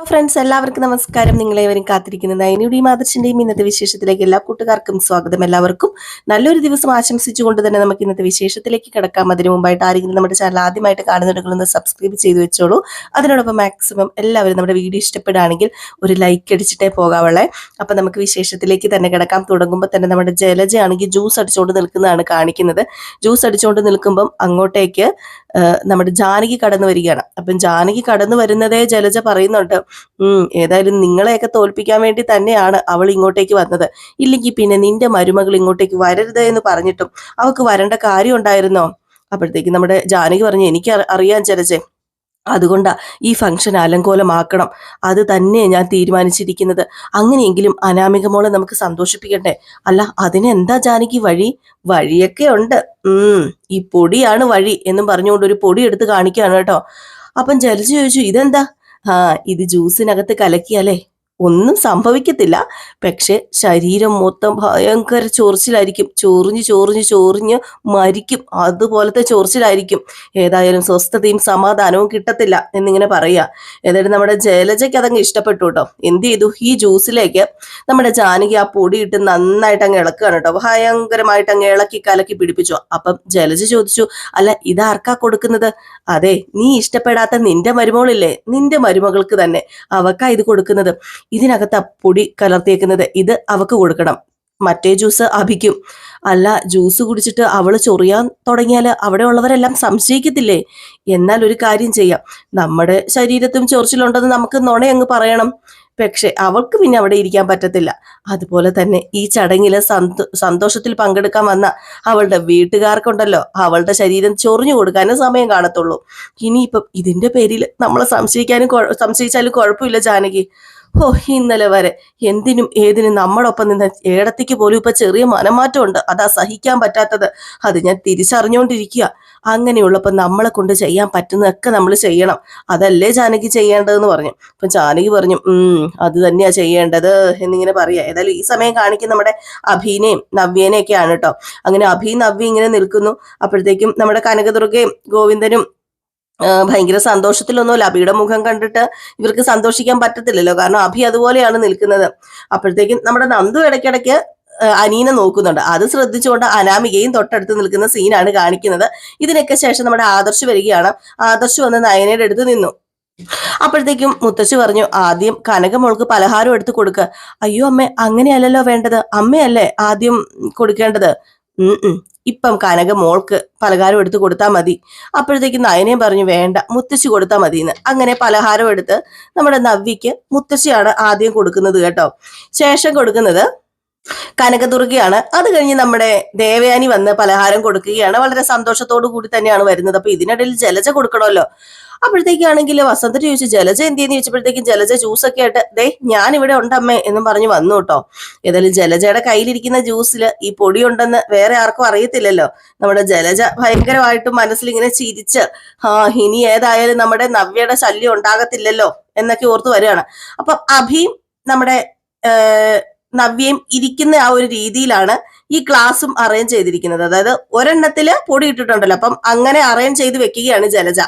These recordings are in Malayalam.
ഫ്രണ്ട്സ് എല്ലാവർക്കും നമസ്കാരം. നിങ്ങളേവരും കാത്തിരിക്കുന്ന നയനിയുടെയും ആദർശിന്റെയും ഇന്നത്തെ വിശേഷത്തിലേക്ക് എല്ലാ കൂട്ടുകാർക്കും സ്വാഗതം. എല്ലാവർക്കും നല്ലൊരു ദിവസം ആശംസിച്ചുകൊണ്ട് തന്നെ നമുക്ക് ഇന്നത്തെ വിശേഷത്തിലേക്ക് കിടക്കാം. അതിനു മുമ്പായിട്ട് ആരെങ്കിലും നമ്മുടെ ചാനൽ ആദ്യമായിട്ട് കാണുന്നുണ്ടെങ്കിൽ സബ്സ്ക്രൈബ് ചെയ്ത് വെച്ചോളൂ. അതിനോടൊപ്പം മാക്സിമം എല്ലാവരും നമ്മുടെ വീഡിയോ ഇഷ്ടപ്പെടുകയാണെങ്കിൽ ഒരു ലൈക്ക് അടിച്ചിട്ടേ പോകാവുള്ളേ. അപ്പൊ നമുക്ക് വിശേഷത്തിലേക്ക് തന്നെ കിടക്കാം. തുടങ്ങുമ്പോൾ തന്നെ നമ്മുടെ ജലജയാണെങ്കിൽ ജ്യൂസ് അടിച്ചുകൊണ്ട് നിൽക്കുന്നതാണ് കാണിക്കുന്നത്. ജ്യൂസ് അടിച്ചുകൊണ്ട് നിൽക്കുമ്പം അങ്ങോട്ടേക്ക് നമ്മുടെ ജാനകി കടന്നു വരികയാണ്. അപ്പം ജാനകി കടന്നു വരുന്നതേ ജലജ പറയുന്നുണ്ട്, ഏതായാലും നിങ്ങളെയൊക്കെ തോൽപ്പിക്കാൻ വേണ്ടി തന്നെയാണ് അവൾ ഇങ്ങോട്ടേക്ക് വന്നത്. ഇല്ലെങ്കിൽ പിന്നെ നിന്റെ മരുമകൾ ഇങ്ങോട്ടേക്ക് വരരുത് എന്ന് പറഞ്ഞിട്ടും അവൾക്ക് വരേണ്ട കാര്യം ഉണ്ടായിരുന്നോ? അപ്പോഴത്തേക്ക് നമ്മുടെ ജാനകി പറഞ്ഞു, എനിക്ക് അറിയാൻ ജലജെ, അതുകൊണ്ടാ ഈ ഫംഗ്ഷൻ അലങ്കോലമാക്കണം. അത് തന്നെ ഞാൻ തീരുമാനിച്ചിരിക്കുന്നത്. അങ്ങനെയെങ്കിലും അനാമിക മോളെ നമുക്ക് സന്തോഷിപ്പിക്കണ്ടേ? അല്ല, അതിനെന്താ ജാനകി വഴി? വഴിയൊക്കെ ഉണ്ട്. ഈ പൊടിയാണ് വഴി എന്നും പറഞ്ഞുകൊണ്ട് ഒരു പൊടി എടുത്ത് കാണിക്കുകയാണ് കേട്ടോ. അപ്പം ജലജ ചോദിച്ചു, ഇതെന്താ? ഇത് ജ്യൂസിനകത്ത് കലക്കിയാലേ ഒന്നും സംഭവിക്കത്തില്ല, പക്ഷെ ശരീരം മൊത്തം ഭയങ്കര ചൊറിച്ചിലായിരിക്കും. ചൊറിഞ്ഞ് മരിക്കും. അതുപോലത്തെ ചൊറിച്ചിലായിരിക്കും. ഏതായാലും സ്വസ്ഥതയും സമാധാനവും കിട്ടത്തില്ല എന്നിങ്ങനെ പറയുക. ഏതായാലും നമ്മുടെ ജലജയ്ക്ക് അതങ്ങ് ഇഷ്ടപ്പെട്ടു കേട്ടോ. എന്ത് ചെയ്തു? ഈ ജ്യൂസിലേക്ക് നമ്മുടെ ജാനകി ആ പൊടി ഇട്ട് നന്നായിട്ട് അങ്ങ് ഇളക്കുകയാണ് കേട്ടോ. ഭയങ്കരമായിട്ട് അങ്ങ് ഇളക്കി കലക്കി പിടിപ്പിച്ചു. അപ്പം ജലജ ചോദിച്ചു, അല്ല, ഇതാർക്കാ കൊടുക്കുന്നത്? അതെ, നീ ഇഷ്ടപ്പെടാത്ത നിന്റെ മരുമകളില്ലേ, നിന്റെ മരുമകൾക്ക് തന്നെ, അവക്കാ ഇത് കൊടുക്കുന്നത്. ഇതിനകത്ത് പൊടി കലർത്തിയേക്കുന്നത്, ഇത് അവക്ക് കൊടുക്കണം. മറ്റേ ജ്യൂസ് അഭിക്കും. അല്ല, ജ്യൂസ് കുടിച്ചിട്ട് അവള് ചൊറിയാൻ തുടങ്ങിയാൽ അവിടെ ഉള്ളവരെല്ലാം സംശയിക്കത്തില്ലേ? എന്നാൽ ഒരു കാര്യം ചെയ്യാം, നമ്മുടെ ശരീരത്തും ചൊറിച്ചിലുണ്ടെന്ന് നമുക്ക് നുണയങ്ങ് പറയണം. പക്ഷെ അവൾക്ക് പിന്നെ അവിടെ ഇരിക്കാൻ പറ്റത്തില്ല. അതുപോലെ തന്നെ ഈ ചടങ്ങില് സന്തോഷത്തിൽ പങ്കെടുക്കാൻ വന്ന അവളുടെ വീട്ടുകാർക്കുണ്ടല്ലോ, അവളുടെ ശരീരം ചൊറിഞ്ഞു കൊടുക്കാനും സമയം കാണത്തുള്ളൂ. ഇനിയിപ്പം ഇതിന്റെ പേരിൽ നമ്മളെ സംശയിച്ചാലും കുഴപ്പമില്ല ജാനകി. ഇന്നലെ വരെ എന്തിനും ഏതിനും നമ്മളൊപ്പം നിന്ന് ഏടത്തിക്ക് പോലും ഇപ്പൊ ചെറിയ മനമാറ്റമുണ്ട്. അതാ സഹിക്കാൻ പറ്റാത്തത്. അത് ഞാൻ തിരിച്ചറിഞ്ഞുകൊണ്ടിരിക്കുക. അങ്ങനെയുള്ളപ്പോൾ നമ്മളെ കൊണ്ട് ചെയ്യാൻ പറ്റുന്നതൊക്കെ നമ്മൾ ചെയ്യണം. അതല്ലേ ജാനകി ചെയ്യേണ്ടതെന്ന് പറഞ്ഞു. അപ്പൊ ജാനകി പറഞ്ഞു, അത് തന്നെയാ ചെയ്യേണ്ടത് എന്നിങ്ങനെ പറയാ. ഏതായാലും ഈ സമയം കാണിക്കുന്ന നമ്മുടെ അഭിനയും നവ്യേനെയൊക്കെയാണ് കേട്ടോ. അങ്ങനെ നവ്യ ഇങ്ങനെ നിൽക്കുന്നു. അപ്പോഴത്തേക്കും നമ്മുടെ കനകദുർഗയും ഗോവിന്ദനും ഭയങ്കര സന്തോഷത്തിലൊന്നുമില്ല. അഭിയുടെ മുഖം കണ്ടിട്ട് ഇവർക്ക് സന്തോഷിക്കാൻ പറ്റത്തില്ലല്ലോ, കാരണം അഭി അതുപോലെയാണ് നിൽക്കുന്നത്. അപ്പോഴത്തേക്കും നമ്മുടെ നന്ദു ഇടയ്ക്കിടയ്ക്ക് അനീനെ നോക്കുന്നുണ്ട്. അത് ശ്രദ്ധിച്ചുകൊണ്ട് അനാമികയും തൊട്ടടുത്ത് നിൽക്കുന്ന സീനാണ് കാണിക്കുന്നത്. ഇതിനൊക്കെ ശേഷം നമ്മുടെ ആദർശ് വരികയാണ്. ആദർശ് വന്ന് നയനയുടെ അടുത്ത് നിന്നു. അപ്പോഴത്തേക്കും മുത്തശ്ശി പറഞ്ഞു, ആദ്യം കനകമോൾക്ക് പലഹാരം എടുത്ത് കൊടുക്കുക. അയ്യോ അമ്മേ, അങ്ങനെയല്ലല്ലോ വേണ്ടത്, അമ്മയല്ലേ ആദ്യം കൊടുക്കേണ്ടത്. ഇപ്പം കനക മോൾക്ക് പലഹാരം എടുത്ത് കൊടുത്താൽ മതി. അപ്പോഴത്തേക്ക് നയനയും പറഞ്ഞു, വേണ്ട, മുത്തശ്ശി കൊടുത്താൽ മതിയെന്ന്. അങ്ങനെ പലഹാരം എടുത്ത് നമ്മുടെ നവ്യക്ക് മുത്തശ്ശിയാണ് ആദ്യം കൊടുക്കുന്നത് കേട്ടോ. ശേഷം കൊടുക്കുന്നത് കനകദുർഗയാണ്. അത് കഴിഞ്ഞ് നമ്മുടെ ദേവയാനി വന്ന് പലഹാരം കൊടുക്കുകയാണ്. വളരെ സന്തോഷത്തോടു കൂടി തന്നെയാണ് വരുന്നത്. അപ്പൊ ഇതിനിടയിൽ ജലജ കൊടുക്കണമല്ലോ. അപ്പോഴത്തേക്കാണെങ്കിൽ വസന്ത ചോദിച്ചു, ജലജ എന്തിയെന്ന് ചോദിച്ചപ്പോഴത്തേക്കും ജലജ ജ്യൂസൊക്കെ ആയിട്ട്, ദേ ഞാൻ ഇവിടെ ഉണ്ടമ്മേ എന്നും പറഞ്ഞു വന്നു കേട്ടോ. ഏതായാലും ജലജയുടെ കയ്യിലിരിക്കുന്ന ജ്യൂസിൽ ഈ പൊടി ഉണ്ടെന്ന് വേറെ ആർക്കും അറിയത്തില്ലല്ലോ. നമ്മുടെ ജലജ ഭയങ്കരമായിട്ട് മനസ്സിൽ ഇങ്ങനെ ചിരിച്ച്, ഇനി ഏതായാലും നമ്മുടെ നവ്യയുടെ ശല്യം ഉണ്ടാകത്തില്ലല്ലോ എന്നൊക്കെ ഓർത്ത് വരികയാണ്. അപ്പൊ അഭിയും നമ്മുടെ നവ്യയും ഇരിക്കുന്ന ആ ഒരു രീതിയിലാണ് ഈ ക്ലാസ്സും അറേഞ്ച് ചെയ്തിരിക്കുന്നത്. അതായത് ഒരെണ്ണത്തില് പൊടി ഇട്ടിട്ടുണ്ടല്ലോ, അപ്പം അങ്ങനെ അറേഞ്ച് ചെയ്ത് വെക്കുകയാണ് ജലജ.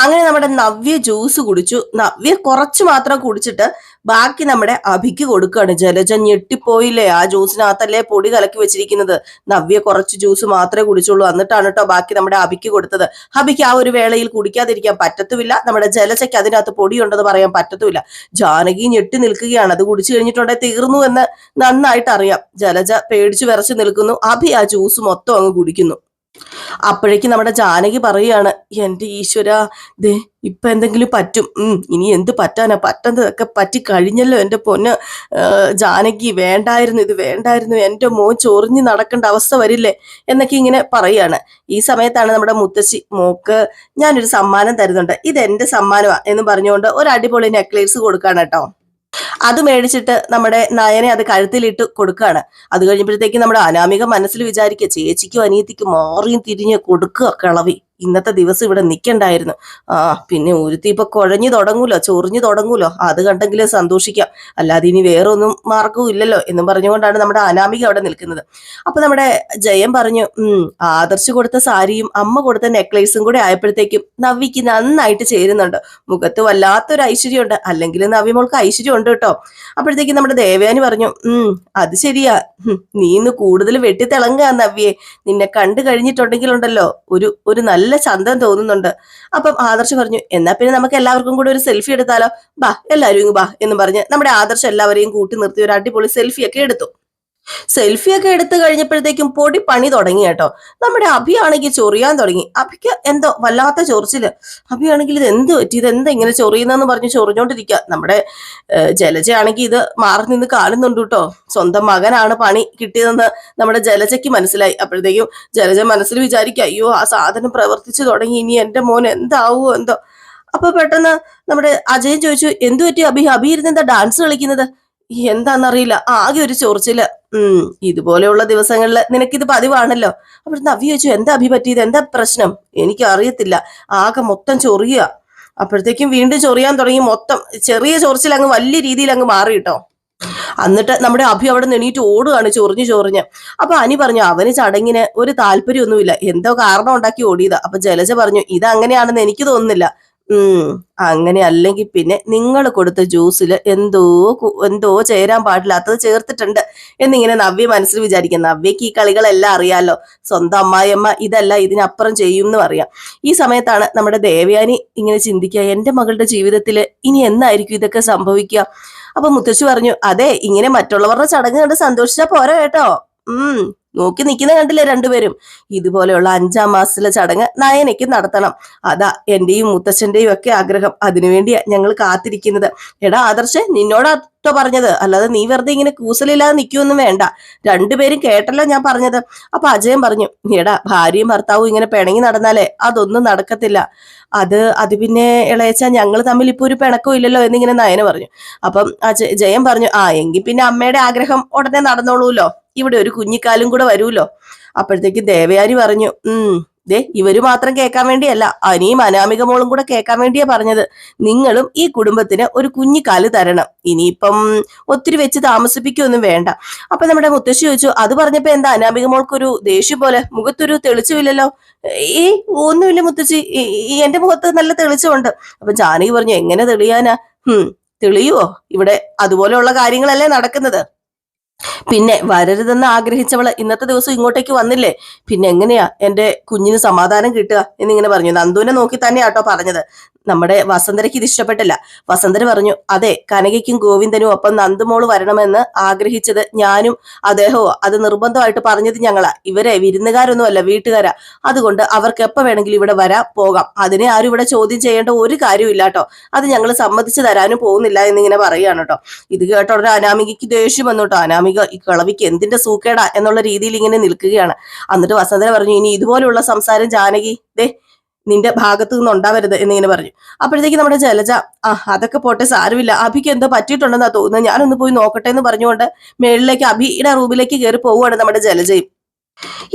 അങ്ങനെ നമ്മുടെ നവ്യ ജ്യൂസ് കുടിച്ചു. നവ്യ കുറച്ച് മാത്രം കുടിച്ചിട്ട് ബാക്കി നമ്മുടെ അഭിക്ക് കൊടുക്കുകയാണ്. ജലജ ഞെട്ടിപ്പോയില്ലേ, ആ ജ്യൂസിനകത്തല്ലേ പൊടി കലക്കി വെച്ചിരിക്കുന്നത്. നവ്യ കുറച്ച് ജ്യൂസ് മാത്രമേ കുടിച്ചുള്ളൂ. എന്നിട്ടാണ് കേട്ടോ ബാക്കി നമ്മുടെ അഭിക്ക് കൊടുത്തത്. അഭിക്ക് ആ ഒരു വേളയിൽ കുടിക്കാതിരിക്കാൻ പറ്റത്തുമില്ല. നമ്മുടെ ജലജയ്ക്ക് അതിനകത്ത് പൊടിയുണ്ടെന്ന് പറയാൻ പറ്റത്തുമില്ല. ജാനകി ഞെട്ടി നിൽക്കുകയാണ്. അത് കുടിച്ചു കഴിഞ്ഞിട്ടുണ്ടെങ്കിൽ തീർന്നു എന്ന് നന്നായിട്ട് അറിയാം. ജലജ പേടിച്ചു വിറച്ചു നിൽക്കുന്നു. അഭി ആ ജ്യൂസ് മൊത്തം അങ്ങ് കുടിക്കുന്നു. അപ്പോഴേക്കും നമ്മുടെ ജാനകി പറയുകയാണ്, എന്റെ ഈശ്വര, ദേ ഇപ്പൊ എന്തെങ്കിലും പറ്റും. ഇനി എന്ത് പറ്റാനാ, പറ്റുന്നതൊക്കെ പറ്റി കഴിഞ്ഞല്ലോ എന്റെ പൊന്ന് ജാനകി. വേണ്ടായിരുന്നു, ഇത് വേണ്ടായിരുന്നു, എന്റെ മോൻ ചൊറിഞ്ഞ് നടക്കേണ്ട അവസ്ഥ വരില്ലേ എന്നൊക്കെ ഇങ്ങനെ പറയാണ്. ഈ സമയത്താണ് നമ്മുടെ മുത്തശ്ശി, മോക്ക് ഞാനൊരു സമ്മാനം തരുന്നുണ്ട്, ഇതെന്റെ സമ്മാനമാ എന്ന് പറഞ്ഞുകൊണ്ട് ഒരു അടിപൊളി നെക്ലേസ് കൊടുക്കാണ് കേട്ടോ. അത് മേടിച്ചിട്ട് നമ്മുടെ നയനെ അത് കഴുത്തിലിട്ട് കൊടുക്കുകയാണ്. അത് കഴിഞ്ഞപ്പോഴത്തേക്ക് നമ്മുടെ അനാമിക മനസ്സിൽ വിചാരിക്കുക, ചേച്ചിക്കും അനിയത്തിക്കും മാറിയും തിരിഞ്ഞ് കൊടുക്കുക കിളവി ഇന്നത്തെ ദിവസം ഇവിടെ നിൽക്കണ്ടായിരുന്നു. ആ പിന്നെ ഒരുത്തി ഇപ്പൊ കുഴഞ്ഞു തുടങ്ങൂലോ, ചൊറിഞ്ഞു തുടങ്ങൂലോ, അത് കണ്ടെങ്കിലേ സന്തോഷിക്കാം, അല്ലാതെ ഇനി വേറെ ഒന്നും മാർഗവും ഇല്ലല്ലോ എന്നും പറഞ്ഞുകൊണ്ടാണ് നമ്മുടെ അനാമിക അവിടെ നിൽക്കുന്നത്. അപ്പൊ നമ്മുടെ ജയം പറഞ്ഞു, ആദർശ് കൊടുത്ത സാരിയും അമ്മ കൊടുത്ത നെക്ലേസും കൂടെ ആയപ്പോഴത്തേക്കും നവ്യക്ക് നന്നായിട്ട് ചേരുന്നുണ്ട്. മുഖത്ത് വല്ലാത്തൊരു ഐശ്വര്യമുണ്ട്, അല്ലെങ്കിൽ നവ്യമോൾക്ക് ഐശ്വര്യം ഉണ്ട് കേട്ടോ. അപ്പോഴത്തേക്കും നമ്മുടെ ദേവയാനി പറഞ്ഞു, അത് ശരിയാ, നീ ഇന്ന് കൂടുതൽ വെട്ടിത്തിളങ്ങുക നവ്യേ, നിന്നെ കണ്ടു കഴിഞ്ഞിട്ടുണ്ടെങ്കിലുണ്ടല്ലോ ഒരു നല്ല ചന്തം തോന്നുന്നുണ്ട്. അപ്പം ആദർശ് പറഞ്ഞു, എന്നാ പിന്നെ നമുക്ക് എല്ലാവർക്കും കൂടി ഒരു സെൽഫി എടുത്താലോ, ബാ എല്ലാവരും ഇങ്ങ് ബാ എന്ന് പറഞ്ഞ് നമ്മുടെ ആദർശ് എല്ലാവരെയും കൂട്ടി നിർത്തി ഒരു അടിപൊളി സെൽഫിയൊക്കെ എടുത്തു. സെൽഫിയൊക്കെ എടുത്തു കഴിഞ്ഞപ്പോഴത്തേക്കും പൊടി പണി തുടങ്ങി കേട്ടോ. നമ്മുടെ അഭിയാണെങ്കിൽ ചൊറിയാൻ തുടങ്ങി. അഭിക്ക് എന്തോ വല്ലാത്ത ചൊറിച്ചില്. അഭിയാണെങ്കിൽ ഇത് എന്ത് പറ്റി, ഇത് എന്താ ഇങ്ങനെ ചൊറിയുന്നെന്ന് പറഞ്ഞ് ചൊറിഞ്ഞോണ്ടിരിക്കുക. നമ്മുടെ ജലജയാണെങ്കിൽ ഇത് മാറി നിന്ന് കാണുന്നുണ്ട് കേട്ടോ. സ്വന്തം മകനാണ് പണി കിട്ടിയതെന്ന് നമ്മുടെ ജലജയ്ക്ക് മനസ്സിലായി. അപ്പോഴത്തേക്കും ജലജ മനസ്സിൽ വിചാരിക്കുക, അയ്യോ ആ സാധനം പ്രവർത്തിച്ചു തുടങ്ങി, ഇനി എന്റെ മോൻ എന്താവോ എന്തോ. അപ്പൊ പെട്ടെന്ന് നമ്മുടെ അജയൻ ചോദിച്ചു, എന്തു പറ്റി അഭി ഇരുന്ന് എന്താ ഡാൻസ് കളിക്കുന്നത്, എന്താന്നറിയില്ല, ആകെ ഒരു ചൊറിച്ചില്. ഇതുപോലെയുള്ള ദിവസങ്ങളിൽ നിനക്കിത് പതിവാണല്ലോ. അപ്പോൾ നവ്യ ചോദിച്ചു, എന്താ അഭി പറ്റിയത്, എന്താ പ്രശ്നം, എനിക്ക് അറിയത്തില്ല, ആകെ മൊത്തം ചൊറിയുക. അപ്പോഴത്തേക്കും വീണ്ടും ചൊറിയാൻ തുടങ്ങി. മൊത്തം ചെറിയ ചൊറിച്ചിൽ അങ്ങ് വലിയ രീതിയിൽ അങ്ങ് മാറി കേട്ടോ. എന്നിട്ട് നമ്മുടെ അഭി അവിടെ എണീറ്റ് ഓടുകയാണ് ചൊറിഞ്ഞ്. അപ്പൊ അനി പറഞ്ഞു, അവന് ചടങ്ങിന് ഒരു താല്പര്യമൊന്നുമില്ല, എന്തോ കാരണം ഉണ്ടാക്കി ഓടിയതാ. അപ്പൊ ജലജ പറഞ്ഞു, ഇത് അങ്ങനെയാണെന്ന് എനിക്ക് തോന്നുന്നില്ല. അങ്ങനെ അല്ലെങ്കിൽ പിന്നെ നിങ്ങൾ കൊടുത്ത ജ്യൂസിൽ എന്തോ ചേരാൻ പാടില്ലാത്തത് ചേർത്തിട്ടുണ്ട് എന്നിങ്ങനെ നവ്യ മനസ്സിൽ വിചാരിക്കും. നവ്യക്ക് ഈ കളികളെല്ലാം അറിയാലോ, സ്വന്തം അമ്മായിയമ്മ ഇതല്ല ഇതിനപ്പുറം ചെയ്യും എന്നും അറിയാം. ഈ സമയത്താണ് നമ്മുടെ ദേവയാനി ഇങ്ങനെ ചിന്തിക്കുക, എന്റെ മകളുടെ ജീവിതത്തിൽ ഇനി എന്നായിരിക്കും ഇതൊക്കെ സംഭവിക്കുക. അപ്പൊ മുത്തശ്ശി പറഞ്ഞു, അതെ, ഇങ്ങനെ മറ്റുള്ളവരുടെ ചടങ്ങ് കണ്ട് സന്തോഷിച്ചാ പോരാ കേട്ടോ. നോക്കി നിൽക്കുന്ന കണ്ടില്ലേ രണ്ടുപേരും. ഇതുപോലെയുള്ള 5-ാം മാസത്തിലെ ചടങ്ങ് നയനയ്ക്ക് നടത്തണം. അതാ എന്റെയും മുത്തച്ഛന്റെയും ഒക്കെ ആഗ്രഹം. അതിനുവേണ്ടിയാ ഞങ്ങൾ കാത്തിരിക്കുന്നത്. എടാ ആദർശ്, നിന്നോടാട്ടോ പറഞ്ഞത്, അല്ലാതെ നീ വെറുതെ ഇങ്ങനെ കൂസലില്ലാതെ നിൽക്കുമൊന്നും വേണ്ട. രണ്ടുപേരും കേട്ടല്ലോ ഞാൻ പറഞ്ഞത്. അപ്പൊ അജയൻ പറഞ്ഞു, എടാ ഭാര്യയും ഭർത്താവും ഇങ്ങനെ പിണങ്ങി നടന്നാലേ അതൊന്നും നടക്കത്തില്ല. അത് പിന്നെ ഇളയച്ച ഞങ്ങൾ തമ്മിൽ ഇപ്പൊ ഒരു പിണക്കവും ഇല്ലല്ലോ എന്നിങ്ങനെ നയന പറഞ്ഞു. അപ്പം ജയൻ പറഞ്ഞു, എങ്കിൽ പിന്നെ അമ്മയുടെ ആഗ്രഹം ഉടനെ നടന്നോളൂല്ലോ, ഇവിടെ ഒരു കുഞ്ഞിക്കാലും കൂടെ വരൂല്ലോ. അപ്പോഴത്തേക്ക് ദേവയാനി പറഞ്ഞു, ഇവര് മാത്രം കേൾക്കാൻ വേണ്ടിയല്ല, അനിയും അനാമിക മോളും കൂടെ കേൾക്കാൻ വേണ്ടിയാ പറഞ്ഞത്. നിങ്ങളും ഈ കുടുംബത്തിന് ഒരു കുഞ്ഞിക്കാല് തരണം. ഇനിയിപ്പം ഒത്തിരി വെച്ച് താമസിപ്പിക്കൊന്നും വേണ്ട. അപ്പൊ നമ്മുടെ മുത്തശ്ശി ചോദിച്ചു, അത് പറഞ്ഞപ്പോ എന്താ അനാമിക മോൾക്കൊരു ദേഷ്യം പോലെ, മുഖത്തൊരു തെളിച്ചമില്ലല്ലോ. ഒന്നുമില്ല മുത്തശ്ശി, എന്റെ മുഖത്ത് നല്ല തെളിച്ചമുണ്ട്. അപ്പൊ ജാനകി പറഞ്ഞു, എങ്ങനെ തെളിയാനാ? തെളിയുവോ? ഇവിടെ അതുപോലെയുള്ള കാര്യങ്ങളല്ലേ നടക്കുന്നത്. പിന്നെ വരരുതെന്ന് ആഗ്രഹിച്ചവള് ഇന്നത്തെ ദിവസം ഇങ്ങോട്ടേക്ക് വന്നില്ലേ, പിന്നെ എങ്ങനെയാ എന്റെ കുഞ്ഞിന് സമാധാനം കിട്ടുക എന്നിങ്ങനെ പറഞ്ഞു. നന്ദുവിനെ നോക്കി തന്നെയാട്ടോ പറഞ്ഞത്. നമ്മുടെ വസന്തരയ്ക്ക് ഇത് ഇഷ്ടപ്പെട്ടില്ല. വസന്തര പറഞ്ഞു, അതെ, കനകയ്ക്കും ഗോവിന്ദനും ഒപ്പം നന്ദുമോള് വരണമെന്ന് ആഗ്രഹിച്ചത് ഞാനും അദ്ദേഹവും, അത് നിർബന്ധമായിട്ട് പറഞ്ഞത് ഞങ്ങളാ. ഇവരെ വിരുന്നുകാരൊന്നും അല്ല, വീട്ടുകാരാ. അതുകൊണ്ട് അവർക്ക് എപ്പോ വേണമെങ്കിലും ഇവിടെ വരാം, പോകാം. അതിനെ ആരും ഇവിടെ ചോദ്യം ചെയ്യേണ്ട ഒരു കാര്യവും ഇല്ല കേട്ടോ. അത് ഞങ്ങൾ സമ്മതിച്ചു തരാനും പോകുന്നില്ല എന്നിങ്ങനെ പറയുകയാണ് കേട്ടോ. ഇത് കേട്ട ഉടനെ അനാമികയ്ക്ക് ദേഷ്യം വന്നു കേട്ടോ. അനാമിക ഈ കളവിക്ക് എന്തിന്റെ സൂക്കേടാ എന്നുള്ള രീതിയിൽ ഇങ്ങനെ നിൽക്കുകയാണ്. എന്നിട്ട് വസന്തര പറഞ്ഞു, ഇനി ഇതുപോലുള്ള സംസാരം ജാനകി നിന്റെ ഭാഗത്തു നിന്ന് ഉണ്ടാവരുത് എന്നിങ്ങനെ പറഞ്ഞു. അപ്പോഴത്തേക്ക് നമ്മുടെ ജലജ, അതൊക്കെ പോട്ടെ, സാരമില്ല, അഭിക്ക് എന്തോ പറ്റിയിട്ടുണ്ടെന്നാ തോന്നുന്നത്, ഞാനൊന്ന് പോയി നോക്കട്ടെ എന്ന് പറഞ്ഞുകൊണ്ട് മേളിലേക്ക് അഭിയുടെ റൂമിലേക്ക് കയറി പോവുകയാണ് നമ്മുടെ ജലജയും.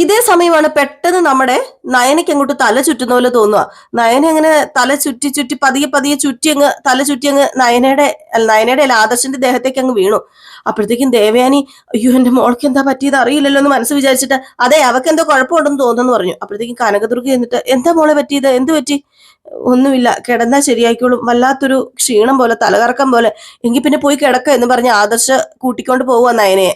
ഇതേ സമയമാണ് പെട്ടെന്ന് നമ്മുടെ നയനയ്ക്ക് അങ്ങോട്ട് തല ചുറ്റുന്ന പോലെ തോന്നുക. നയന അങ്ങനെ തല ചുറ്റി പതിയെ ചുറ്റി അങ്ങ് തല ചുറ്റി അങ്ങ് നയനയുടെ അല്ല ആദർശന്റെ ദേഹത്തേക്ക് അങ്ങ് വീണു. അപ്പോഴത്തേക്കും ദേവയാനി, അയ്യോ എന്റെ മോൾക്ക് എന്താ പറ്റിയത് അറിയില്ലല്ലോ എന്ന് മനസ്സ് വിചാരിച്ചിട്ട്, അതെ അവർക്ക് എന്തോ കുഴപ്പമുണ്ടെന്ന് തോന്നുന്നു പറഞ്ഞു. അപ്പോഴത്തേക്കും കനകദുർഗ എന്നിട്ട്, എന്താ മോളെ പറ്റിയത്, എന്ത് പറ്റി? ഒന്നുമില്ല, കിടന്നാ ശരിയായിക്കോളും, വല്ലാത്തൊരു ക്ഷീണം പോലെ, തലകറക്കം പോലെ, എങ്കിൽ പിന്നെ പോയി കിടക്ക എന്ന് പറഞ്ഞ് ആദർശ കൂട്ടിക്കൊണ്ട് പോവുക നയനയെ.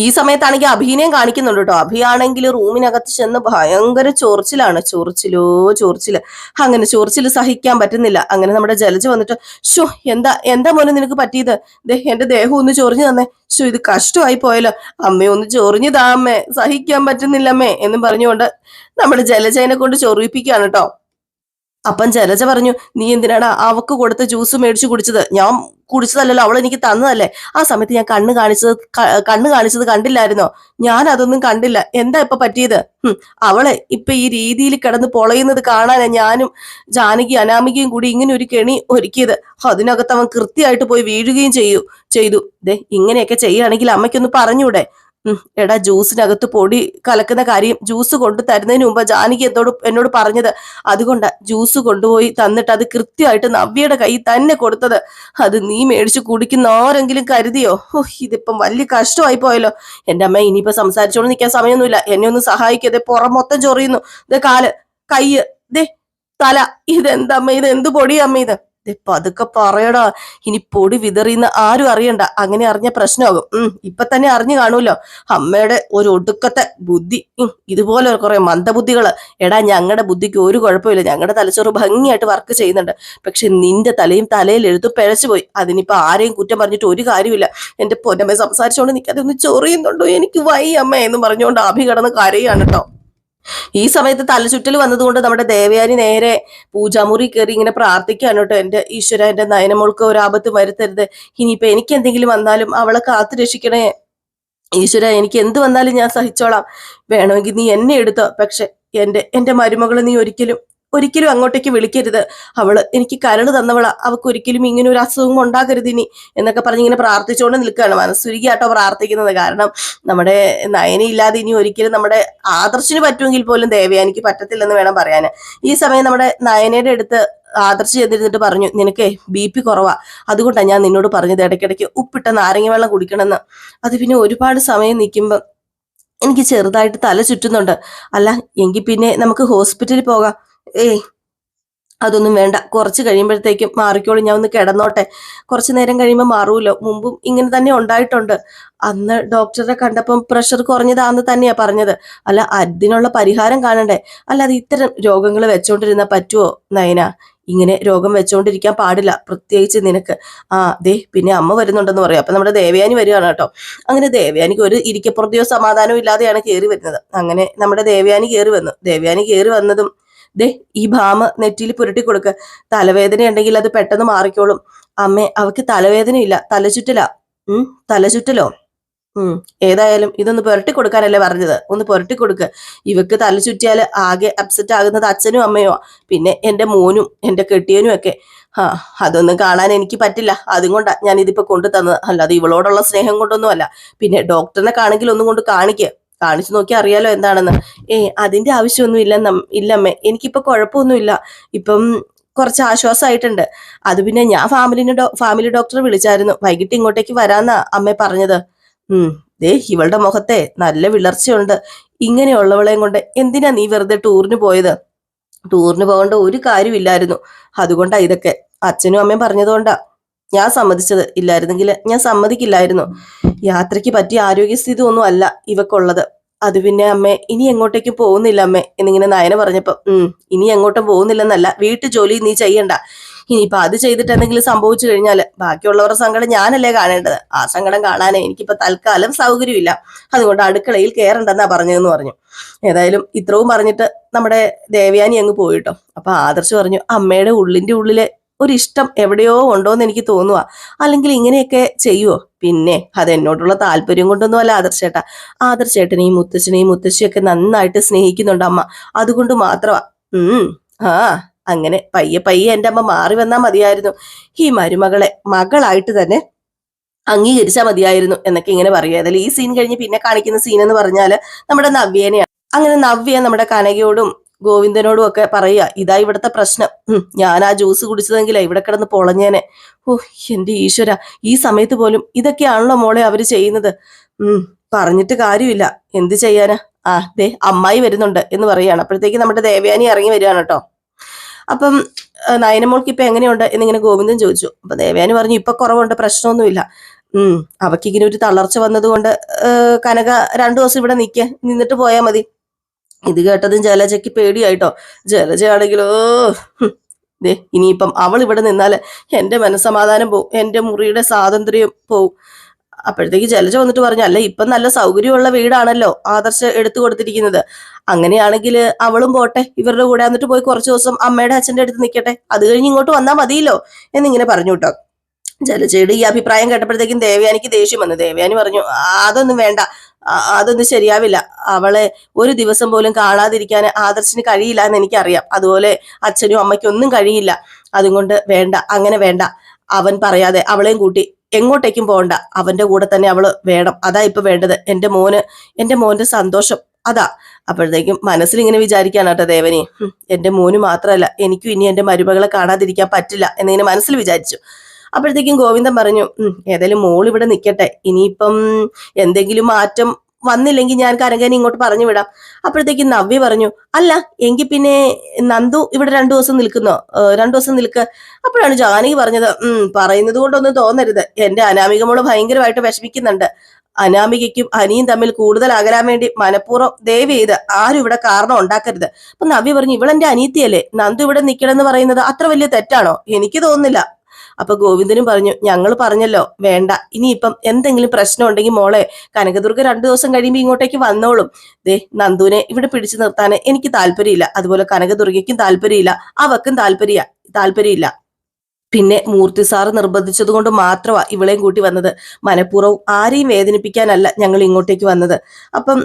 ഈ സമയത്താണെങ്കിൽ അഭിനയം കാണിക്കുന്നുണ്ട് കേട്ടോ. അഭിയാണെങ്കിൽ റൂമിനകത്ത് ചെന്ന് ഭയങ്കര ചൊറിച്ചിലാണ്, ചൊറിച്ചില്. അങ്ങനെ ചൊറിച്ചില് സഹിക്കാൻ പറ്റുന്നില്ല. അങ്ങനെ നമ്മുടെ ജലജ വന്നിട്ട്, ഷോ എന്താ മോനെ നിനക്ക് പറ്റിയത്, എന്റെ ദേഹം ഒന്ന് ചൊറിഞ്ഞു തന്നെ, ഷോ ഇത് കഷ്ടമായി പോയല്ലോ, അമ്മ ഒന്ന് ചൊറിഞ്ഞു താ അമ്മേ, സഹിക്കാൻ പറ്റുന്നില്ല അമ്മേ എന്നും പറഞ്ഞുകൊണ്ട് നമ്മുടെ ജലജനെ കൊണ്ട് ചൊറിയിപ്പിക്കുകയാണ് കേട്ടോ. അപ്പം ജലജ പറഞ്ഞു, നീ എന്തിനാടാ അവക്ക് കൊടുത്ത ജ്യൂസ് മേടിച്ചു കുടിച്ചത്? ഞാൻ കുടിച്ചതല്ലല്ലോ, അവൾ എനിക്ക് തന്നതല്ലേ. ആ സമയത്ത് ഞാൻ കണ്ണ് കാണിച്ചത് കണ്ടില്ലായിരുന്നോ? ഞാൻ അതൊന്നും കണ്ടില്ല. എന്താ ഇപ്പൊ പറ്റിയത്? അവളെ ഇപ്പൊ ഈ രീതിയിൽ കിടന്ന് പൊളയുന്നത് കാണാനാ ഞാനും ജാനകി അനാമികയും കൂടി ഇങ്ങനെ ഒരു കെണി ഒരുക്കിയത്. അതിനകത്ത് അവൻ കൃത്യമായിട്ട് പോയി വീഴുകയും ചെയ്തു. ഇങ്ങനെയൊക്കെ ചെയ്യുകയാണെങ്കിൽ അമ്മയ്ക്കൊന്ന് പറഞ്ഞൂടെ? എടാ ജ്യൂസിനകത്ത് പൊടി കലക്കുന്ന കാര്യം ജ്യൂസ് കൊണ്ടു തരുന്നതിന് മുമ്പ് ജാനകി എന്നോട് പറഞ്ഞത്. അതുകൊണ്ടാ ജ്യൂസ് കൊണ്ടുപോയി തന്നിട്ട് അത് കൃത്യമായിട്ട് നവ്യയുടെ കയ്യിൽ തന്നെ കൊടുത്തത്. അത് നീ മേടിച്ച് കുടിക്കുന്ന ആരെങ്കിലും കരുതിയോ? ഇതിപ്പം വലിയ കഷ്ടമായി പോയല്ലോ. എന്റെ അമ്മ ഇനിയിപ്പോ സംസാരിച്ചോണ്ട് നിൽക്കാൻ സമയമൊന്നുമില്ല. എന്നെ ഒന്ന് സഹായിക്കതെ, പുറം മൊത്തം ചൊറിയുന്നു. ഇത് കാല്, കയ്യ്, ദേ തല. ഇതെന്തമ്മ, ഇത് എന്ത് പൊടിയമ്മ ഇത്? പതുക്കെ പറയടാ, ഇനി പൊടി വിതറിയുന്ന ആരും അറിയണ്ട. അങ്ങനെ അറിഞ്ഞ പ്രശ്നമാകും. ഇപ്പൊ തന്നെ അറിഞ്ഞു കാണൂല്ലോ അമ്മയുടെ ഒരു ഒടുക്കത്തെ ബുദ്ധി. ഇതുപോലെ കുറെ മന്ദബുദ്ധികള്. എടാ, ഞങ്ങളുടെ ബുദ്ധിക്ക് ഒരു കുഴപ്പമില്ല, ഞങ്ങളുടെ തലച്ചോറ് ഭംഗിയായിട്ട് വർക്ക് ചെയ്യുന്നുണ്ട്. പക്ഷെ നിന്റെ തലയും തലയിൽ എഴുത്തും പിഴച്ചുപോയി. അതിനിപ്പോ ആരെയും കുറ്റം പറഞ്ഞിട്ട് ഒരു കാര്യമില്ല. എന്റെ പൊന്നമ്മ സംസാരിച്ചോണ്ട് നിൽക്കാതെ ഒന്ന് ചൊറിയുന്നുണ്ടോ? എനിക്ക് വയ്യ അമ്മ എന്ന് പറഞ്ഞുകൊണ്ട് അഭി കിടന്ന് കരയാണ് കേട്ടോ. ഈ സമയത്ത് തലചുറ്റൽ വന്നതുകൊണ്ട് നമ്മുടെ ദേവയാനി നേരെ പൂജാമുറി കയറി ഇങ്ങനെ പ്രാർത്ഥിക്കുകയാണ് കേട്ടോ. എന്റെ ഈശ്വര, എന്റെ നയനമോൾക്ക് ഒരു ആപത്ത് വരുത്തരുത്. ഇനിയിപ്പൊ എനിക്ക് എന്തെങ്കിലും വന്നാലും അവളെ കാത്തു രക്ഷിക്കണേ ഈശ്വര. എനിക്ക് എന്ത് വന്നാലും ഞാൻ സഹിച്ചോളാം. വേണമെങ്കിൽ നീ എന്നെ എടുത്തോ. പക്ഷെ എന്റെ മരുമകളെ നീ ഒരിക്കലും അങ്ങോട്ടേക്ക് വിളിക്കരുത്. അവള് എനിക്ക് കരള് തന്നവളാ. അവൾക്ക് ഒരിക്കലും ഇങ്ങനെ ഒരു അസുഖം ഉണ്ടാകരുത് ഇനി എന്നൊക്കെ പറഞ്ഞ് ഇങ്ങനെ പ്രാർത്ഥിച്ചുകൊണ്ട് നിൽക്കുകയാണ്. മനസ്സുരുകിയാട്ടോ പ്രാർത്ഥിക്കുന്നത്. കാരണം നമ്മുടെ നയനയില്ലാതെ ഇനി ഒരിക്കലും നമ്മുടെ ആദർശിന് പറ്റുമെങ്കിൽ പോലും ദേവയാനിക്ക് പറ്റത്തില്ലെന്ന് വേണം പറയാന്. ഈ സമയം നമ്മുടെ നയനയുടെ അടുത്ത് ആദർശ് ചെന്നിരുന്നിട്ട് പറഞ്ഞു, നിനക്ക് BP കുറവാ, അതുകൊണ്ടാണ് ഞാൻ നിന്നോട് പറഞ്ഞത് ഇടയ്ക്കിടയ്ക്ക് ഉപ്പിട്ട നാരങ്ങ വെള്ളം കുടിക്കണമെന്ന്. അത് പിന്നെ ഒരുപാട് സമയം നിൽക്കുമ്പം എനിക്ക് ചെറുതായിട്ട് തല ചുറ്റുന്നുണ്ട്. അല്ല, എങ്കിൽ പിന്നെ നമുക്ക് ഹോസ്പിറ്റലിൽ പോകാം. ഏയ്, അതൊന്നും വേണ്ട, കുറച്ച് കഴിയുമ്പോഴത്തേക്കും മാറിക്കോളും. ഞാൻ ഒന്ന് കിടന്നോട്ടെ, കുറച്ചു നേരം കഴിയുമ്പോൾ മാറൂല്ലോ. മുമ്പും ഇങ്ങനെ തന്നെ ഉണ്ടായിട്ടുണ്ട്. അന്ന് ഡോക്ടറെ കണ്ടപ്പം പ്രഷർ കുറഞ്ഞതാന്ന് തന്നെയാ പറഞ്ഞത്. അല്ല, അതിനുള്ള പരിഹാരം കാണണ്ടേ? അല്ലാതെ ഇത്തരം രോഗങ്ങൾ വെച്ചോണ്ടിരുന്ന പറ്റുമോ നയന? ഇങ്ങനെ രോഗം വെച്ചോണ്ടിരിക്കാൻ പാടില്ല, പ്രത്യേകിച്ച് നിനക്ക്. പിന്നെ അമ്മ വരുന്നുണ്ടെന്ന് പറയും. അപ്പൊ നമ്മുടെ ദേവയാനി വരികയാണ് കേട്ടോ. അങ്ങനെ ദേവയാനിക്ക് ഒരു ഇരിക്കപ്പുറത്തെയോ സമാധാനവും ഇല്ലാതെയാണ് കയറി വരുന്നത്. അങ്ങനെ നമ്മുടെ ദേവയാനി കയറി വന്നതും, ഈ ഭാമ നെറ്റിയിൽ പുരട്ടി കൊടുക്ക. തലവേദന ഉണ്ടെങ്കിൽ അത് പെട്ടെന്ന് മാറിക്കോളും. അമ്മേ, അവക്ക് തലവേദനയില്ല, തലചുറ്റലോ? ഏതായാലും ഇതൊന്ന് പുരട്ടി കൊടുക്കാനല്ലേ പറഞ്ഞത്, ഒന്ന് പുരട്ടി കൊടുക്ക്. ഇവക്ക് തല ചുറ്റിയാൽ ആകെ അപ്സെറ്റ് ആകുന്നത് അച്ഛനും അമ്മയോ, പിന്നെ എന്റെ മോനും എന്റെ കെട്ടിയനും ഒക്കെ. അതൊന്നും കാണാൻ എനിക്ക് പറ്റില്ല. അതും കൊണ്ടാ ഞാൻ ഇതിപ്പോ കൊണ്ടു തന്നത്, അല്ലാതെ ഇവളോടുള്ള സ്നേഹം കൊണ്ടൊന്നും അല്ല. പിന്നെ ഡോക്ടറിനെ കാണെങ്കിൽ ഒന്നും കൊണ്ട് കാണിച്ചു നോക്കി അറിയാലോ എന്താണെന്ന്. അതിന്റെ ആവശ്യമൊന്നും ഇല്ലമ്മേ, എനിക്കിപ്പോ കുഴപ്പമൊന്നുമില്ല. ഇപ്പം കുറച്ച് ആശ്വാസമായിട്ടുണ്ട്. അത് പിന്നെ ഞാൻ ഫാമിലി ഡോക്ടറെ വിളിച്ചായിരുന്നു. വൈകിട്ട് ഇങ്ങോട്ടേക്ക് വരാന്നാ അമ്മ പറഞ്ഞത്. ഇവളുടെ മുഖത്തെ നല്ല വിളർച്ചയുണ്ട്. ഇങ്ങനെയുള്ളവളെയും കൊണ്ട് എന്തിനാ നീ വെറുതെ ടൂറിന് പോയത്? ടൂറിന് പോകേണ്ട ഒരു കാര്യമില്ലായിരുന്നു. അതുകൊണ്ടാ ഇതൊക്കെ. അച്ഛനും അമ്മയും പറഞ്ഞതുകൊണ്ടാ ഞാൻ സമ്മതിച്ചത്. ഇല്ലായിരുന്നെങ്കിൽ ഞാൻ സമ്മതിക്കില്ലായിരുന്നു. യാത്രയ്ക്ക് പറ്റിയ ആരോഗ്യസ്ഥിതി ഒന്നും അല്ല ഇവക്കുള്ളത്. അത് പിന്നെ അമ്മേ, ഇനി എങ്ങോട്ടേക്കും പോകുന്നില്ല അമ്മേ എന്നിങ്ങനെ നയന പറഞ്ഞപ്പോ, ഇനി എങ്ങോട്ടും പോകുന്നില്ലെന്നല്ല, വീട്ടു ജോലി നീ ചെയ്യണ്ട. ഇനിയിപ്പൊ അത് ചെയ്തിട്ട് എന്തെങ്കിലും സംഭവിച്ചു കഴിഞ്ഞാൽ ബാക്കിയുള്ളവരുടെ സങ്കടം ഞാനല്ലേ കാണേണ്ടത്. ആ സങ്കടം കാണാനേ എനിക്കിപ്പോ തൽക്കാലം സൗകര്യമില്ല. അതുകൊണ്ട് അടുക്കളയിൽ കയറണ്ടെന്നാ പറഞ്ഞതെന്ന് പറഞ്ഞു. ഏതായാലും ഇത്രയും പറഞ്ഞിട്ട് നമ്മുടെ ദേവയാനി അങ്ങ് പോയിട്ടോ. അപ്പൊ ആദർശ് പറഞ്ഞു, അമ്മയുടെ ഉള്ളിന്റെ ഉള്ളിലെ ഒരിഷ്ടം എവിടെയോ ഉണ്ടോന്ന് എനിക്ക് തോന്നുക. അല്ലെങ്കിൽ ഇങ്ങനെയൊക്കെ ചെയ്യുവോ? പിന്നെ അത് എന്നോടുള്ള താല്പര്യം കൊണ്ടൊന്നും അല്ല ആദർശേട്ടാ. ആദർശേട്ടനെയും മുത്തച്ഛനെയും മുത്തശ്ശിയൊക്കെ നന്നായിട്ട് സ്നേഹിക്കുന്നുണ്ട് അമ്മ, അതുകൊണ്ട് മാത്രമാ. അങ്ങനെ പയ്യെ പയ്യെ എന്റെ അമ്മ മാറി വന്നാ മതിയായിരുന്നു. ഈ മരുമകളെ മകളായിട്ട് തന്നെ അംഗീകരിച്ചാൽ മതിയായിരുന്നു എന്നൊക്കെ ഇങ്ങനെ പറയുക. അതിൽ ഈ സീൻ കഴിഞ്ഞ് പിന്നെ കാണിക്കുന്ന സീൻ എന്ന് പറഞ്ഞാല് നമ്മുടെ നവ്യേനെയാണ്. അങ്ങനെ നവ്യ നമ്മുടെ കനകയോടും ഗോവിന്ദനോടും ഒക്കെ പറയുക, ഇതാ ഇവിടുത്തെ പ്രശ്നം. ഞാൻ ആ ജ്യൂസ് കുടിച്ചതെങ്കിലേ ഇവിടെ കിടന്ന് പൊളഞ്ഞേനെ. എന്റെ ഈശ്വര, ഈ സമയത്ത് പോലും ഇതൊക്കെയാണല്ലോ മോളെ അവര് ചെയ്യുന്നത്. പറഞ്ഞിട്ട് കാര്യമില്ല, എന്ത് ചെയ്യാനാ. അമ്മായി വരുന്നുണ്ട് എന്ന് പറയുകയാണ്. അപ്പോഴത്തേക്ക് നമ്മുടെ ദേവയാനി ഇറങ്ങി വരികയാണ് കേട്ടോ. അപ്പം നയനമോൾക്ക് ഇപ്പൊ എങ്ങനെയുണ്ട് എന്നിങ്ങനെ ഗോവിന്ദൻ ചോദിച്ചു. അപ്പൊ ദേവയാനി പറഞ്ഞു, ഇപ്പൊ കുറവുണ്ട്, പ്രശ്നമൊന്നുമില്ല. അവക്ക് ഇങ്ങനെ ഒരു തളർച്ച വന്നതുകൊണ്ട് കനക 2 ദിവസം ഇവിടെ നിന്നിട്ട് പോയാൽ മതി. ഇത് കേട്ടതും ജലജയ്ക്ക് പേടിയായിട്ടോ. ജലജയാണെങ്കിലോ, ഇനിയിപ്പം അവൾ ഇവിടെ നിന്നാല് എന്റെ മനസ്സമാധാനം പോവും, എന്റെ മുറിയുടെ സ്വാതന്ത്ര്യം പോവും. അപ്പോഴത്തേക്ക് ജലജ വന്നിട്ട് പറഞ്ഞു, അല്ല ഇപ്പം നല്ല സൗകര്യമുള്ള വീടാണല്ലോ ആദർശ് എടുത്തു കൊടുത്തിരിക്കുന്നത്. അങ്ങനെയാണെങ്കിൽ അവളും പോട്ടെ, ഇവരുടെ കൂടെ എന്നിട്ട് പോയി കുറച്ചു ദിവസം അമ്മയുടെ അച്ഛൻ്റെ അടുത്ത് നിൽക്കട്ടെ, അത് കഴിഞ്ഞ് ഇങ്ങോട്ട് വന്നാൽ മതിയല്ലോ എന്നിങ്ങനെ പറഞ്ഞു കേട്ടോ. ജലജയുടെ ഈ അഭിപ്രായം കേട്ടപ്പോഴത്തേക്കും ദേവയാനിക്ക് ദേഷ്യം വന്നു. ദേവയാനി പറഞ്ഞു, അതൊന്നും വേണ്ട, അതൊന്നും ശരിയാവില്ല. അവളെ ഒരു ദിവസം പോലും കാണാതിരിക്കാൻ ആദർശിന് കഴിയില്ല എന്ന് എനിക്കറിയാം. അതുപോലെ അച്ഛനും അമ്മയ്ക്കും ഒന്നും കഴിയില്ല. അതുകൊണ്ട് വേണ്ട, അങ്ങനെ വേണ്ട. അവൻ പറയാതെ അവളെയും കൂട്ടി എങ്ങോട്ടേക്കും പോകണ്ട, അവന്റെ കൂടെ തന്നെ അവള് വേണം, അതാ ഇപ്പൊ വേണ്ടത്. എന്റെ മോന്റെ സന്തോഷം അതാ. അപ്പോഴത്തേക്കും മനസ്സിൽ ഇങ്ങനെ വിചാരിക്കാണ് കേട്ടോ ദേവനി, എന്റെ മോന് മാത്രമല്ല എനിക്കും ഇനി എന്റെ മരുമകളെ കാണാതിരിക്കാൻ പറ്റില്ല എന്നിങ്ങനെ മനസ്സിൽ വിചാരിച്ചു. അപ്പോഴത്തേക്കും ഗോവിന്ദൻ പറഞ്ഞു, ഏതായാലും മോൾ ഇവിടെ നിൽക്കട്ടെ, ഇനിയിപ്പം എന്തെങ്കിലും മാറ്റം വന്നില്ലെങ്കിൽ ഞാൻ കനകനെ ഇങ്ങോട്ട് പറഞ്ഞു വിടാം. അപ്പോഴത്തേക്കും നവ്യ പറഞ്ഞു, അല്ല എങ്കിൽ പിന്നെ നന്ദു ഇവിടെ 2 ദിവസം നിൽക്കുന്നോ? 2 ദിവസം നിൽക്ക്. അപ്പോഴാണ് ജാനകി പറഞ്ഞത്, പറയുന്നത് കൊണ്ടൊന്നും തോന്നരുത്, എന്റെ അനാമിക മോള് ഭയങ്കരമായിട്ട് വിഷമിക്കുന്നുണ്ട്. അനാമികയ്ക്കും അനിയും തമ്മിൽ കൂടുതൽ അകലാൻ വേണ്ടി മനഃപൂർവ്വം ദയവ് ചെയ്ത് ആരും ഇവിടെ കാരണം ഉണ്ടാക്കരുത്. അപ്പൊ നവ്യ പറഞ്ഞു, ഇവളെന്റെ അനിയത്തിയല്ലേ, നന്ദു ഇവിടെ നിൽക്കണമെന്ന് പറയുന്നത് അത്ര വലിയ തെറ്റാണോ? എനിക്ക് തോന്നുന്നില്ല. അപ്പൊ ഗോവിന്ദനും പറഞ്ഞു, ഞങ്ങൾ പറഞ്ഞല്ലോ വേണ്ട, ഇനിയിപ്പം എന്തെങ്കിലും പ്രശ്നം ഉണ്ടെങ്കിൽ മോളെ കനകദുർഗ 2 ദിവസം കഴിയുമ്പോൾ ഇങ്ങോട്ടേക്ക് വന്നോളും. ദേ നന്ദുവിനെ ഇവിടെ പിടിച്ചു നിർത്താൻ എനിക്ക് താല്പര്യമില്ല, അതുപോലെ കനകദുർഗയ്ക്കും താല്പര്യമില്ല, അവക്കും താല്പര്യമില്ല. പിന്നെ മൂർത്തി സാറ് നിർബന്ധിച്ചത് കൊണ്ട് മാത്രമാ ഇവളെയും കൂട്ടി വന്നത്, മനഃപൂർവ്വം ആരെയും വേദനിപ്പിക്കാനല്ല ഞങ്ങൾ ഇങ്ങോട്ടേക്ക് വന്നത്. അപ്പം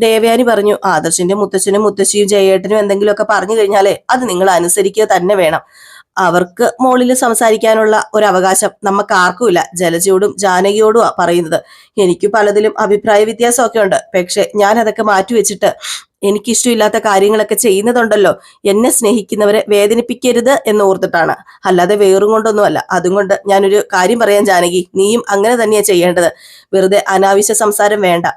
ദേവയാനി പറഞ്ഞു, ആദർശിന്റെ മുത്തച്ഛനും മുത്തശ്ശിയും ജയേട്ടനും എന്തെങ്കിലുമൊക്കെ പറഞ്ഞു കഴിഞ്ഞാലേ അത് നിങ്ങൾ അനുസരിക്കുക തന്നെ വേണം. അവർക്ക് മോളിൽ സംസാരിക്കാനുള്ള ഒരു അവകാശം നമുക്ക് ആർക്കുമില്ല. ജലജയോടും ജാനകിയോടും പറയുന്നത്. എനിക്ക് പലതിലും അഭിപ്രായ വ്യത്യാസമൊക്കെ ഉണ്ട്, പക്ഷെ ഞാൻ അതൊക്കെ മാറ്റിവെച്ചിട്ട് എനിക്കിഷ്ടമില്ലാത്ത കാര്യങ്ങളൊക്കെ ചെയ്യുന്നതുണ്ടല്ലോ, എന്നെ സ്നേഹിക്കുന്നവരെ വേദനിപ്പിക്കരുത് എന്ന് ഓർത്തിട്ടാണ്, അല്ലാതെ വേറും കൊണ്ടൊന്നുമല്ല. അതുകൊണ്ട് ഞാനൊരു കാര്യം പറയാൻ ജാനകി, നീയും അങ്ങനെ തന്നെയാ ചെയ്യേണ്ടത്, വെറുതെ അനാവശ്യ സംസാരം വേണ്ട.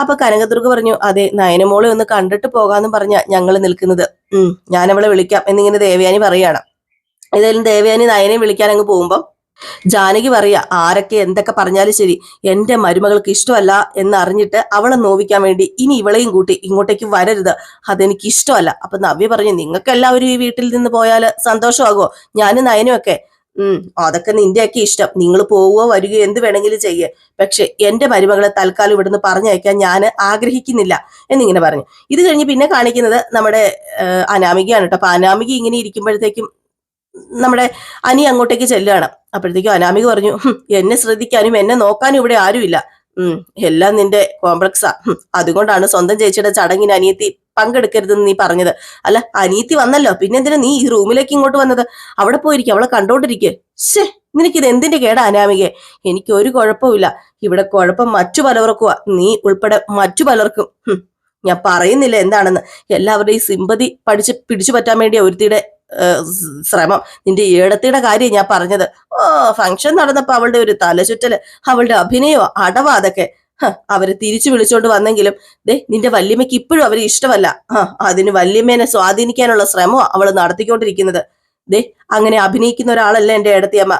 അപ്പൊ കനകദുർഗ പറഞ്ഞു, അതെ നയനമോളെ ഒന്ന് കണ്ടിട്ട് പോകാന്നും പറഞ്ഞ ഞങ്ങൾ നിൽക്കുന്നത്. ഞാനവളെ വിളിക്കാം എന്നിങ്ങനെ ദേവയാനി പറയാണ്. ഏതായാലും ദേവയാനി നയനെ വിളിക്കാൻ അങ്ങ് പോകുമ്പം ജാനകി പറയാ, ആരൊക്കെ എന്തൊക്കെ പറഞ്ഞാലും ശരി, എന്റെ മരുമകൾക്ക് ഇഷ്ടമല്ല എന്നറിഞ്ഞിട്ട് അവളെ നോവിക്കാൻ വേണ്ടി ഇനി ഇവളെയും കൂട്ടി ഇങ്ങോട്ടേക്ക് വരരുത്, അതെനിക്ക് ഇഷ്ടമല്ല. അപ്പൊ നവ്യ പറഞ്ഞു, നിങ്ങൾക്ക് എല്ലാവരും ഈ വീട്ടിൽ നിന്ന് പോയാല് സന്തോഷമാകുമോ? ഞാനും നയനും ഒക്കെ. അതൊക്കെ നിന്റെയൊക്കെ ഇഷ്ടം, നിങ്ങൾ പോവുകയോ വരികയോ എന്ത് വേണമെങ്കിലും ചെയ്യേ, പക്ഷെ എന്റെ മരുമകളെ തൽക്കാലം ഇവിടുന്ന് പറഞ്ഞയക്കാൻ ഞാൻ ആഗ്രഹിക്കുന്നില്ല എന്നിങ്ങനെ പറഞ്ഞു. ഇത് കഴിഞ്ഞ് പിന്നെ കാണിക്കുന്നത് നമ്മുടെ അനാമികയാണ് കേട്ടോ. അപ്പൊ അനാമിക ഇങ്ങനെ ഇരിക്കുമ്പോഴത്തേക്കും നമ്മുടെ അനി അങ്ങോട്ടേക്ക് ചെല്ലുകയാണ്. അപ്പോഴത്തേക്കും അനാമിക പറഞ്ഞു, എന്നെ ശ്രദ്ധിക്കാനും എന്നെ നോക്കാനും ഇവിടെ ആരുമില്ല, എല്ലാം നിന്റെ കോംപ്ലക്സാ, അതുകൊണ്ടാണ് സ്വന്തം ചേച്ചിയുടെ ചടങ്ങിന് അനിയത്തി പങ്കെടുക്കരുതെന്ന് നീ പറഞ്ഞത്. അല്ല അനിയത്തി വന്നല്ലോ, പിന്നെന്തിനാ നീ ഈ റൂമിലേക്ക് ഇങ്ങോട്ട് വന്നത്? അവിടെ പോയിരിക്കും, അവളെ കണ്ടോണ്ടിരിക്കേ. ശേ, നിനക്കിത് എന്തിന്റെ കേടാ അനാമികെ? എനിക്ക് ഒരു കുഴപ്പമില്ല, ഇവിടെ കുഴപ്പം മറ്റു പലവർക്കുവാ, നീ ഉൾപ്പെടെ മറ്റു പലർക്കും. ഞാൻ പറയുന്നില്ല എന്താണെന്ന്, എല്ലാവരുടെയും സിമ്പതി പിടിച്ചു പറ്റാൻ വേണ്ടിയ ഒരുത്തിയുടെ ശ്രമം. നിന്റെ ഏടത്തിയുടെ കാര്യം ഞാൻ പറഞ്ഞത്. ഫംഗ്ഷൻ നടന്നപ്പോ അവളുടെ ഒരു തലചുറ്റല്, അവളുടെ അഭിനയോ അടവാ അതൊക്കെ. അവരെ തിരിച്ചു വിളിച്ചോണ്ട് വന്നെങ്കിലും നിന്റെ വല്യമ്മയ്ക്ക് ഇപ്പോഴും അവരെ ഇഷ്ടമല്ല. അതിന് വല്യമ്മേനെ സ്വാധീനിക്കാനുള്ള ശ്രമമോ അവള് നടത്തിക്കൊണ്ടിരിക്കുന്നത്. അങ്ങനെ അഭിനയിക്കുന്ന ഒരാളല്ല എന്റെ ഏടത്തിയമ്മ.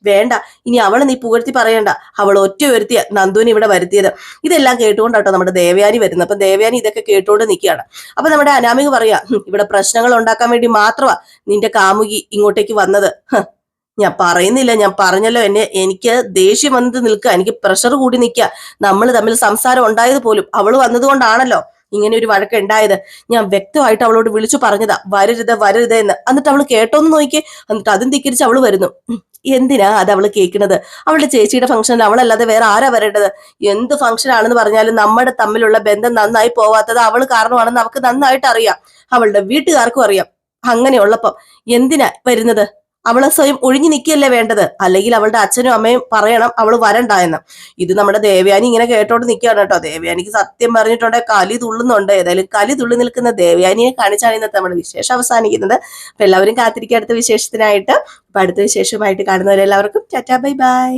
വേണ്ട, ഇനി അവളെ നീ പുകഴ്ത്തി പറയണ്ട, അവൾ ഒറ്റ വരുത്തിയ നന്ദുവിനെ ഇവിടെ വരുത്തിയത്. ഇതെല്ലാം കേട്ടുകൊണ്ടാട്ടോ നമ്മുടെ ദേവയാനി വരുന്നത്. അപ്പൊ ദേവയാനി ഇതൊക്കെ കേട്ടുകൊണ്ട് നിൽക്കുകയാണ്. അപ്പൊ നമ്മുടെ അനാമിക പറയാ, ഇവിടെ പ്രശ്നങ്ങൾ ഉണ്ടാക്കാൻ വേണ്ടി മാത്രമാ നിന്റെ കാമുകി ഇങ്ങോട്ടേക്ക് വന്നത്. ഞാൻ പറയുന്നില്ല, ഞാൻ പറഞ്ഞല്ലോ, എനിക്ക് ദേഷ്യം വന്നത് നിൽക്കുക, എനിക്ക് പ്രഷർ കൂടി നിൽക്കുക. നമ്മൾ തമ്മിൽ സംസാരം ഉണ്ടായത് പോലും അവള് വന്നതുകൊണ്ടാണല്ലോ ഇങ്ങനെ ഒരു വഴക്ക് ഉണ്ടായത്. ഞാൻ വ്യക്തമായിട്ട് അവളോട് വിളിച്ചു പറഞ്ഞതാ, വരരുത് എന്ന്. എന്നിട്ട് അവള് കേട്ടോന്ന് നോക്കിയേ, എന്നിട്ട് അതും ധിക്കരിച്ച് അവള് വരുന്നു. എന്തിനാ അത് അവള് കേൾക്കുന്നത്? അവളുടെ ചേച്ചിയുടെ ഫംഗ്ഷനിൽ അവളല്ലാതെ വേറെ ആരാ വരേണ്ടത്? എന്ത് ഫംഗ്ഷൻ ആണെന്ന് പറഞ്ഞാലും നമ്മുടെ തമ്മിലുള്ള ബന്ധം നന്നായി പോവാത്തത് അവള് കാരണമാണെന്ന് അവൾക്ക് നന്നായിട്ട് അറിയാം, അവളുടെ വീട്ടുകാർക്കും അറിയാം. അങ്ങനെയുള്ളപ്പം എന്തിനാ വരുന്നത്? അവളെ സ്വയം ഒഴിഞ്ഞു നിൽക്കുകയല്ലേ വേണ്ടത്, അല്ലെങ്കിൽ അവളുടെ അച്ഛനും അമ്മയും പറയണം അവള് വരണ്ട എന്ന്. ഇത് നമ്മുടെ ദേവയാനി ഇങ്ങനെ കേട്ടോണ്ട് നിൽക്കുകയാണ് കേട്ടോ. ദേവയാനിക്ക് സത്യം പറഞ്ഞിട്ടുണ്ടെ കലി തുള്ളുന്നുണ്ട്. ഏതായാലും കലി തുള്ളി നിൽക്കുന്ന ദേവയാനിയെ കാണിച്ചാണ് ഇന്നത്തെ നമ്മുടെ വിശേഷം അവസാനിക്കുന്നത്. അപ്പൊ എല്ലാവരും കാത്തിരിക്കുക അടുത്ത വിശേഷത്തിനായിട്ട്. അപ്പൊ അടുത്ത വിശേഷമായിട്ട് കാണുന്നവരെല്ലാവർക്കും ടാറ്റാ ബൈ ബൈ.